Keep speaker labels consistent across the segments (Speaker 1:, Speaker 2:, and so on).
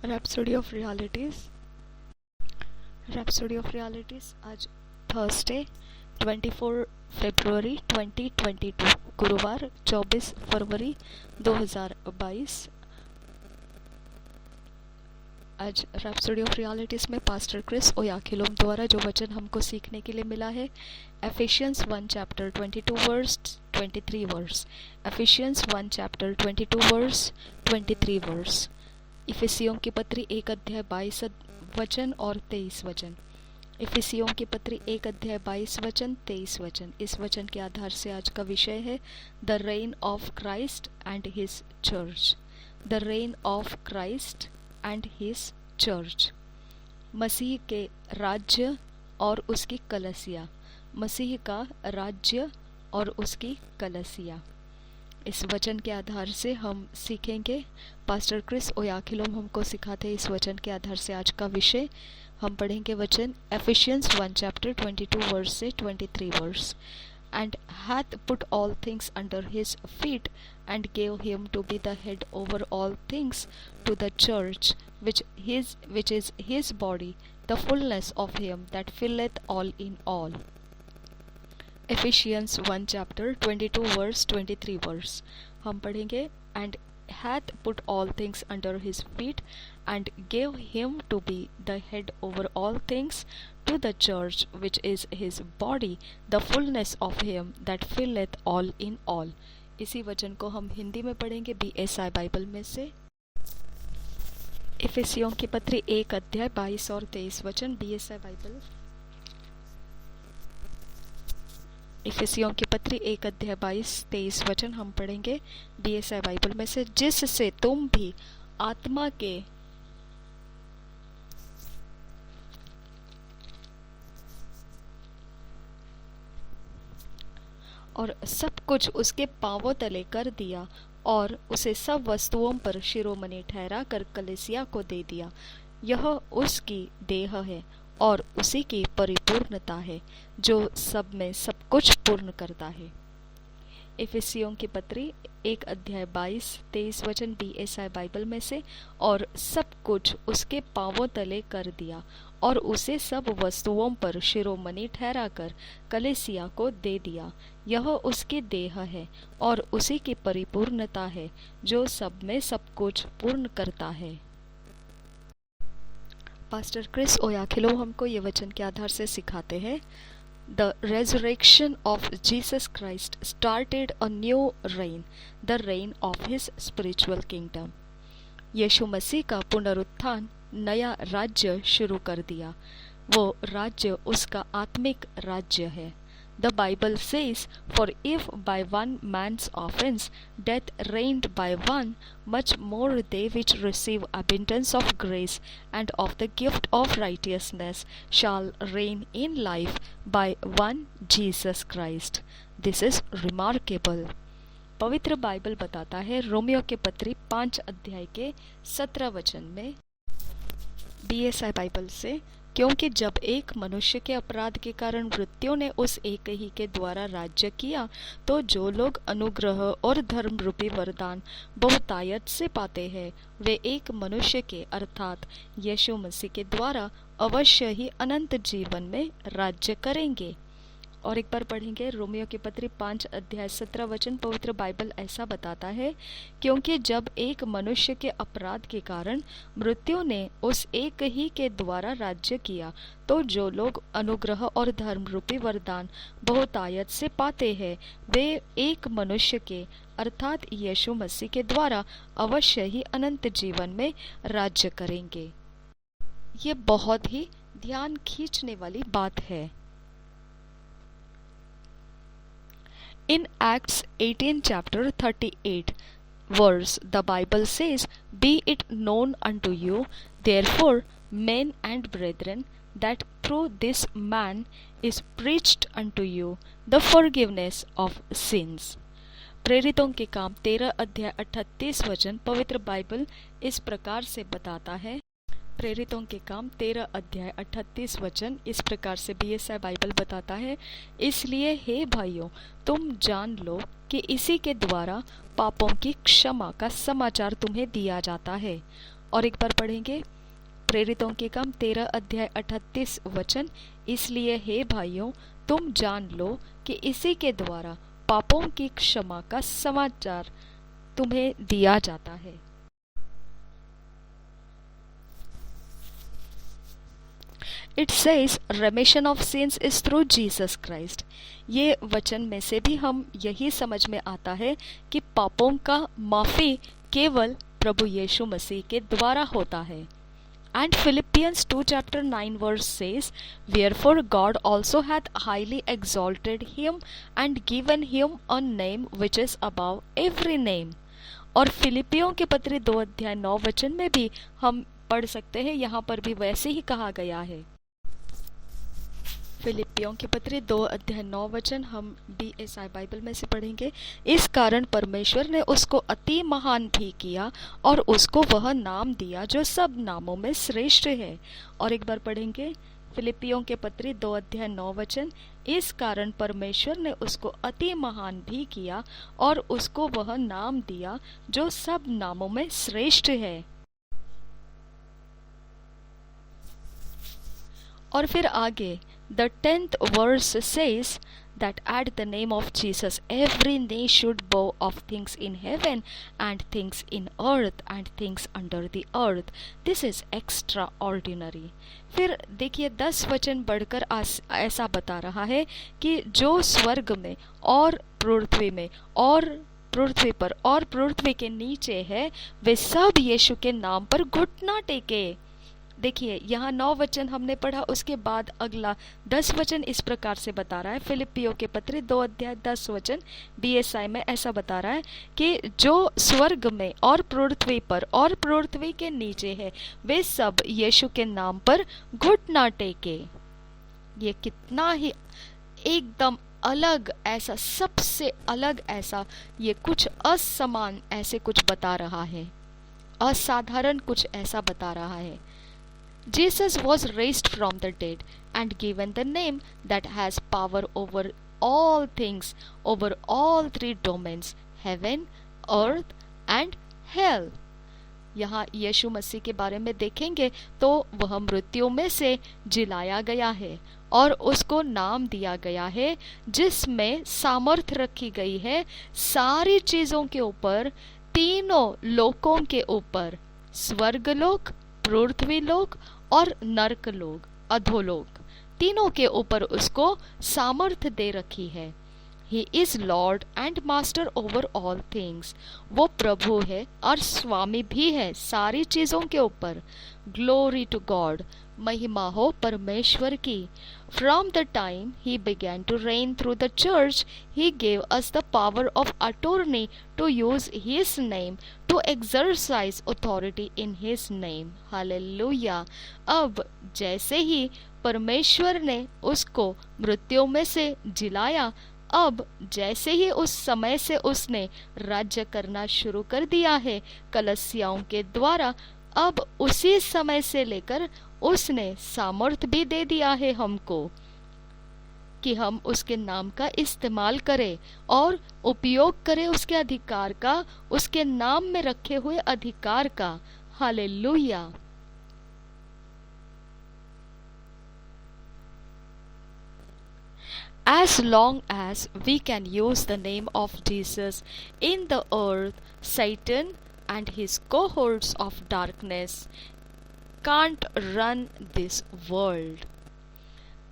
Speaker 1: Rhapsody of Realities. Rhapsody of Realities आज Thursday 24 फरवरी 2022 गुरुवार 24 फरवरी 2022। आज रैप्सोडी ऑफ रियलिटीज़ में पास्टर क्रिस ओयाखिलोम द्वारा जो वचन हमको सीखने के लिए मिला है, Ephesians 1 chapter 22 verse 23 verse. Ephesians 1 chapter 22 verse 23 verse. इफिसियों की पत्री 1 अध्याय 22 वचन और 23 वचन। इफिसियों की पत्री 1 अध्याय 22 वचन 23 वचन। इस वचन के आधार से आज का विषय है the reign of Christ and his church. The reign of Christ and his church. मसीह के राज्य और उसकी कलीसिया। मसीह का राज्य और उसकी कलीसिया। इस वचन के आधार से हम सीखेंगे। पास्टर क्रिस ओयाखिलोम हमको सिखाते हैं। इस वचन के आधार से आज का विषय हम पढ़ेंगे वचन एफिशियंस 1 चैप्टर 22 वर्स से 23 years. And hath put all things under his feet and gave him to be the head over all things to the church which is his body, the fullness of him that filleth all in all। Ephesians 1 chapter 22 verse 23 verse हम पढ़ेंगे। and hath put all things under his feet and gave him to be the head over all things to the church which is his body, the fullness of him that filleth all in all। इसी वचन को हम हिंदी में पढ़ेंगे BSI Bible में से। इफिसियों की पत्री 1 अध्याय 22 और 23 वचन BSI बाइबल। इफिसियों की पत्री 1 अध्याय 22-23 वचन हम पढ़ेंगे BSI बाइबल में से। जिससे तुम भी आत्मा के और सब कुछ उसके पांवों तले कर दिया और उसे सब वस्तुओं पर शिरोमणि ठहरा कर कलीसिया को दे दिया। यह उसकी देह है और उसी की परिपूर्णता है जो सब में सब कुछ पूर्ण करता है। इफिसियों की पत्री 1 अध्याय 22-23 वचन BSI बाइबल में से। और सब कुछ उसके पांवों तले कर दिया और उसे सब वस्तुओं पर शिरोमणि ठहरा कर कलीसिया को दे दिया। यह उसकी देह है और उसी की परिपूर्णता है जो सब में सब कुछ पूर्ण करता है। पास्टर क्रिस ओयाखिलोम हमको ये वचन के आधार से सिखाते हैं। The resurrection of Jesus Christ started a new reign, the reign of his spiritual kingdom। यीशु मसीह का पुनरुत्थान नया राज्य शुरू कर दिया। वो राज्य उसका आत्मिक राज्य है। The Bible says, for if by one man's offense death reigned by one, much more they which receive abundance of grace and of the gift of righteousness shall reign in life by one Jesus Christ। This is remarkable। पवित्र Bible बताता है Romeo के पत्री 5 अध्याय के 17 वचन में BSI Bible से, क्योंकि जब एक मनुष्य के अपराध के कारण मृत्यु ने उस एक ही के द्वारा राज्य किया, तो जो लोग अनुग्रह और धर्म रूपी वरदान बहुतायत से पाते हैं, वे एक मनुष्य के अर्थात यीशु मसीह के द्वारा अवश्य ही अनंत जीवन में राज्य करेंगे। और एक बार पढ़ेंगे रोमियो की पत्री 5 अध्याय 17 वचन। पवित्र बाइबल ऐसा बताता है, क्योंकि जब एक मनुष्य के अपराध के कारण मृत्यु ने उस एक ही के द्वारा राज्य किया, तो जो लोग अनुग्रह और धर्म रूपी वरदान बहुतायत से पाते हैं, वे एक मनुष्य के अर्थात यीशु मसीह के द्वारा अवश्य ही अनंत जीवन में राज्य करेंगे। ये बहुत ही ध्यान खींचने वाली बात है। In Acts 18 chapter 38 verse, the Bible says, be it known unto you, therefore, men and brethren, that through this man is preached unto you the forgiveness of sins। प्रेरितों के काम 13 अध्याय 38 वचन पवित्र बाइबल इस प्रकार से बताता है। प्रेरितों के काम 13 अध्याय 38 वचन इस प्रकार से BSI बाइबल बताता है, इसलिए हे भाइयों, तुम जान लो कि इसी के द्वारा पापों की क्षमा का समाचार तुम्हें दिया जाता है और एक बार पढ़ेंगे प्रेरितों के काम 13 अध्याय 38 वचन। इसलिए हे भाइयों, तुम जान लो कि इसी के द्वारा पापों की क्षमा का समाचार तुम्हें दिया जाता है। It says रेमिशन of since is through Jesus Christ. ये वचन में से भी हम यही समझ में आता है कि पापों का माफी केवल प्रभु यीशु मसीह के द्वारा होता है। And Philippians 2 chapter 9 verse says, Wherefore God also hath highly exalted him and given him a name which is above every name। और फिलिपियों के पत्री 2 अध्याय 9 वचन में भी हम पढ़ सकते हैं, यहाँ पर भी वैसे ही कहा गया है। फिलिपियों के पत्री 2 अध्याय 9 वचन हम BSI बाइबल में से पढ़ेंगे। इस कारण परमेश्वर ने उसको अति महान भी किया और उसको वह नाम दिया जो सब नामों में श्रेष्ठ है। और एक बार पढ़ेंगे फिलिपियों के पत्री 2 अध्याय 9 वचन। इस कारण परमेश्वर ने उसको अति महान भी किया और उसको वह नाम दिया जो सब नामों में श्रेष्ठ है। और फिर आगे The 10th verse says that at the name of Jesus every knee should bow of things in heaven and things in earth and things under the earth. This is extraordinary। फिर देखिए 10 वचन बढ़कर ऐसा बता रहा है कि जो स्वर्ग में और पृथ्वी में और पृथ्वी पर और पृथ्वी के नीचे है वे सब यीशु के नाम पर घुटना टेके। देखिए यहाँ 9 वचन हमने पढ़ा, उसके बाद अगला 10 वचन इस प्रकार से बता रहा है। फिलिपियों के पत्री 2 अध्याय 10 वचन BSI में ऐसा बता रहा है कि जो स्वर्ग में और पृथ्वी पर और पृथ्वी के नीचे है वे सब यीशु के नाम पर घुटना टेके। ये कितना ही एकदम अलग, ऐसा सबसे अलग, ऐसा ये कुछ असमान ऐसे कुछ बता रहा है, असाधारण कुछ ऐसा बता रहा है। Jesus was raised from the dead and given the name that has power over all things, over all 3 domains, heaven, earth and hell। यहाँ यीशु मसीह के बारे में देखेंगे तो वह मृत्यु में से जिलाया गया है और उसको नाम दिया गया है जिसमें सामर्थ्य रखी गई है सारी चीजों के ऊपर, तीनों लोकों के ऊपर, स्वर्गलोक, पृथ्वी लोक और नरक लोक, अधोलोक, तीनों के ऊपर उसको सामर्थ्य दे रखी है। He is Lord and Master over all things। वो प्रभु है और स्वामी भी है सारी चीजों के ऊपर। Glory to God। महिमा हो परमेश्वर की। From the time he began to reign through the church, he gave us the power of attorney to use his name to exercise authority in his name। Hallelujah। अब जैसे ही परमेश्वर ने उसको मृत्यु में से जिलाया, अब जैसे ही उस समय से उसने राज्य करना शुरू कर दिया है कलीसियाओं के द्वारा, अब उसी समय से लेकर उसने सामर्थ्य भी दे दिया है हमको कि हम उसके नाम का इस्तेमाल करें और उपयोग करें उसके अधिकार का, उसके नाम में रखे हुए अधिकार का। Hallelujah. As long as we can use the name of Jesus in the earth, Satan and his cohorts of darkness can't run this world।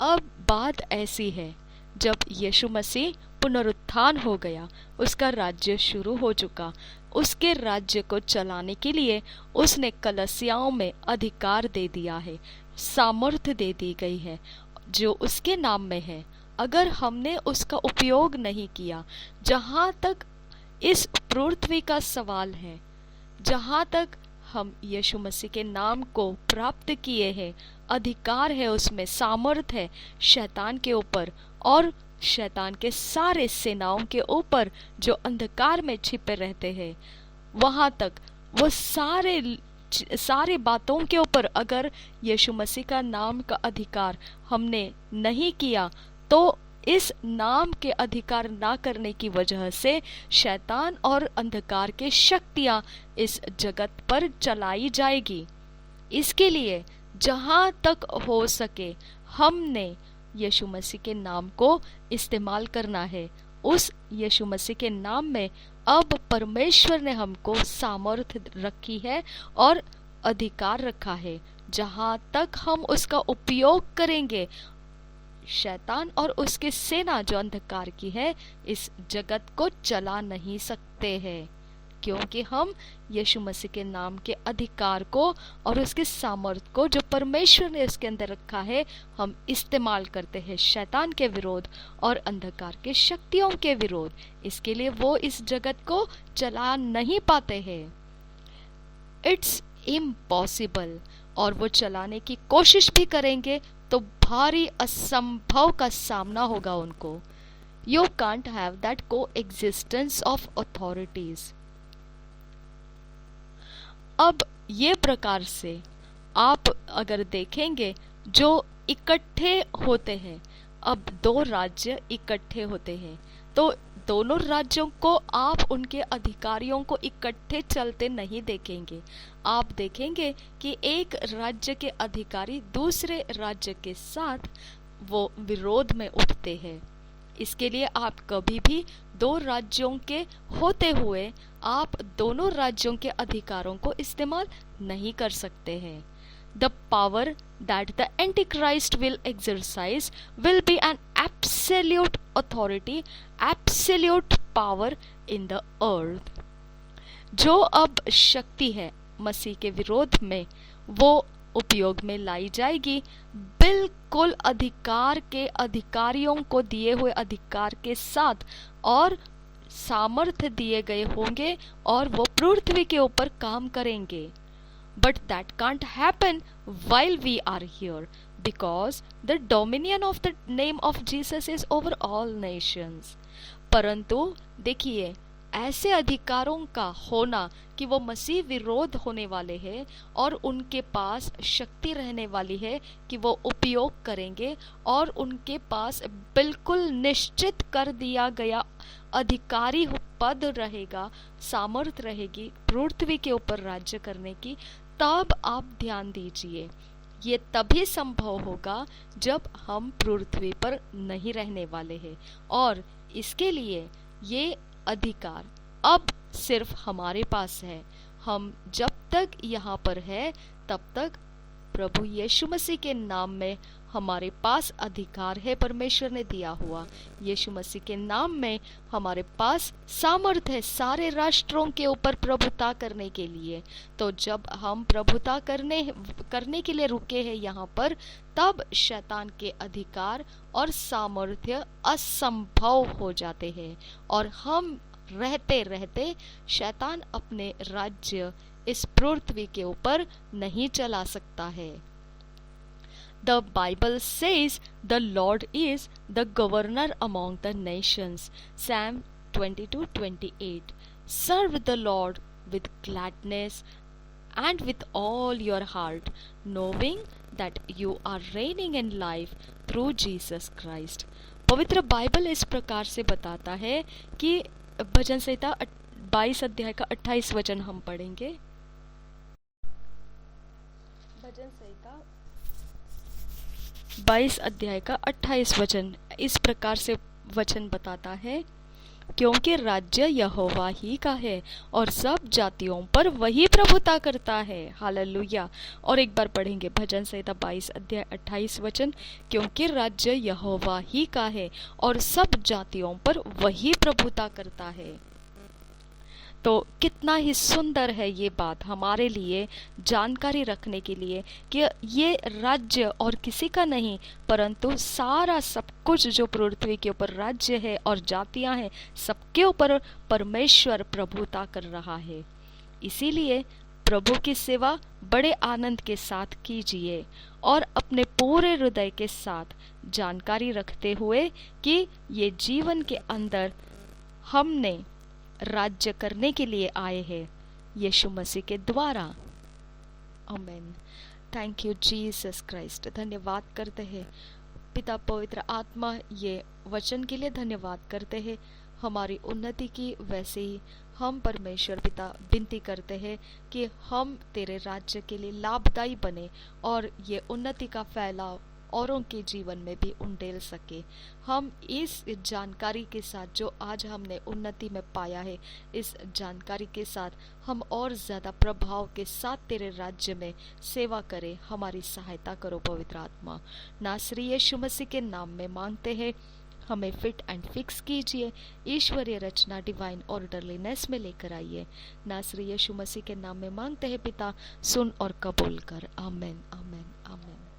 Speaker 1: अब बात ऐसी है, जब यीशु मसीह पुनरुत्थान हो गया, उसका राज्य शुरू हो चुका, उसके राज्य को चलाने के लिए उसने कलीसियाओं में अधिकार दे दिया है, सामर्थ्य दे दी गई है जो उसके नाम में है। अगर हमने उसका उपयोग नहीं किया, जहाँ तक इस पृथ्वी का सवाल है, जहाँ तक हम यीशु मसीह के नाम को प्राप्त किए हैं, अधिकार है उसमें, सामर्थ है शैतान के ऊपर और शैतान के सारे सेनाओं के ऊपर जो अंधकार में छिपे रहते हैं, वहाँ तक वो सारे बातों के ऊपर अगर यीशु मसीह का नाम का अधिकार हमने नहीं किया तो इस नाम के अधिकार ना करने की वजह से शैतान और अंधकार के शक्तियां इस जगत पर चलाई जाएगी। इसके लिए जहां तक हो सके हमने यीशु मसीह के नाम को इस्तेमाल करना है। उस यीशु मसीह के नाम में अब परमेश्वर ने हमको सामर्थ्य रखी है और अधिकार रखा है। जहां तक हम उसका उपयोग करेंगे, शैतान और उसकी सेना जो अंधकार की है इस जगत को चला नहीं सकते हैं, क्योंकि हम यीशु मसीह के नाम के अधिकार को और उसके सामर्थ्य को जो परमेश्वर ने उसके अंदर रखा है हम इस्तेमाल करते हैं शैतान के विरोध और अंधकार के शक्तियों के विरोध। इसके लिए वो इस जगत को चला नहीं पाते हैं। It's impossible. और वो चलाने की कोशिश भी करेंगे तो भारी असंभव का सामना होगा उनको। यू कांट हैव दैट को एग्जिस्टेंस ऑफ अथॉरिटीज। अब ये प्रकार से आप अगर देखेंगे जो इकट्ठे होते हैं, अब दो राज्य इकट्ठे होते हैं तो दोनों राज्यों को आप उनके अधिकारियों को इकट्ठे चलते नहीं देखेंगे। आप देखेंगे कि एक राज्य के अधिकारी दूसरे राज्य के साथ वो विरोध में उठते हैं। इसके लिए आप कभी भी दो राज्यों के होते हुए आप दोनों राज्यों के अधिकारों को इस्तेमाल नहीं कर सकते हैं। The power that the Antichrist will exercise will be an absolute authority, absolute power in the earth. जो अब शक्ति है मसीह के विरोध में वो उपयोग में लाई जाएगी बिल्कुल अधिकार के अधिकारियों को दिए हुए अधिकार के साथ और सामर्थ्य दिए गए होंगे और वो पृथ्वी के ऊपर काम करेंगे। But that can't happen while we are here, because the dominion of the name of Jesus is over all nations. परंतु देखिए ऐसे अधिकारों का होना कि वो मसीह विरोध होने वाले हैं और उनके पास शक्ति रहने वाली है कि वो उपयोग करेंगे और उनके पास बिल्कुल निश्चित कर दिया गया अधिकारी पद रहेगा, सामर्थ रहेगी पृथ्वी के ऊपर राज्य करने की। तब आप ध्यान दीजिए ये तभी संभव होगा जब हम पृथ्वी पर नहीं रहने वाले हैं और इसके लिए ये अधिकार अब सिर्फ हमारे पास है। हम जब तक यहाँ पर है तब तक प्रभु यीशु मसीह के नाम में हमारे पास अधिकार है, परमेश्वर ने दिया हुआ। यीशु मसीह के नाम में हमारे पास सामर्थ है सारे राष्ट्रों के ऊपर प्रभुता करने के लिए। तो जब हम प्रभुता करने के लिए रुके हैं यहाँ पर, तब शैतान के अधिकार और सामर्थ्य असंभव हो जाते हैं और हम रहते रहते शैतान अपने राज्य इस पृथ्वी के ऊपर नहीं चला सकता है। The Bible says the Lord is the governor among the nations. Psalm 22:28. Serve the Lord with gladness and with all your heart, knowing that you are reigning in life through Jesus Christ. पवित्र Bible इस प्रकार से बताता है कि भजन संहिता 22 अध्याय का 28 वचन हम पढ़ेंगे। भजन संहिता 22 अध्याय का 28 वचन इस प्रकार से वचन बताता है, क्योंकि राज्य यहोवा ही का है और सब जातियों पर वही प्रभुता करता है। हालेलुया। और एक बार पढ़ेंगे भजन संहिता 22 अध्याय 28 वचन, क्योंकि राज्य यहोवा ही का है और सब जातियों पर वही प्रभुता करता है। तो कितना ही सुंदर है ये बात हमारे लिए जानकारी रखने के लिए कि ये राज्य और किसी का नहीं, परंतु सारा सब कुछ जो पृथ्वी के ऊपर राज्य है और जातियां हैं सबके ऊपर परमेश्वर प्रभुता कर रहा है। इसीलिए प्रभु की सेवा बड़े आनंद के साथ कीजिए और अपने पूरे हृदय के साथ जानकारी रखते हुए कि ये जीवन के अंदर हमने राज्य करने के लिए आए हैं यीशु मसीह के द्वारा। आमीन। Thank you Jesus Christ. धन्यवाद करते हैं पिता पवित्र आत्मा, ये वचन के लिए धन्यवाद करते हैं हमारी उन्नति की। वैसे ही हम परमेश्वर पिता विनती करते हैं कि हम तेरे राज्य के लिए लाभदायी बने और ये उन्नति का फैलाव औरों के जीवन में भी उंडेल सके। हम इस जानकारी के साथ जो आज हमने उन्नति में पाया है, इस जानकारी के साथ हम और ज़्यादा प्रभाव के साथ तेरे राज्य में सेवा करें। हमारी सहायता करो पवित्र आत्मा। नासरी यीशु मसीह के नाम में मांगते हैं, हमें फिट एंड फिक्स कीजिए, ईश्वरीय रचना डिवाइन ऑर्डरलीनेस में लेकर आइए। नासरी यीशु मसीह के नाम में मांगते हैं पिता, सुन और कबूल कर। आमीन, आमीन, आमीन।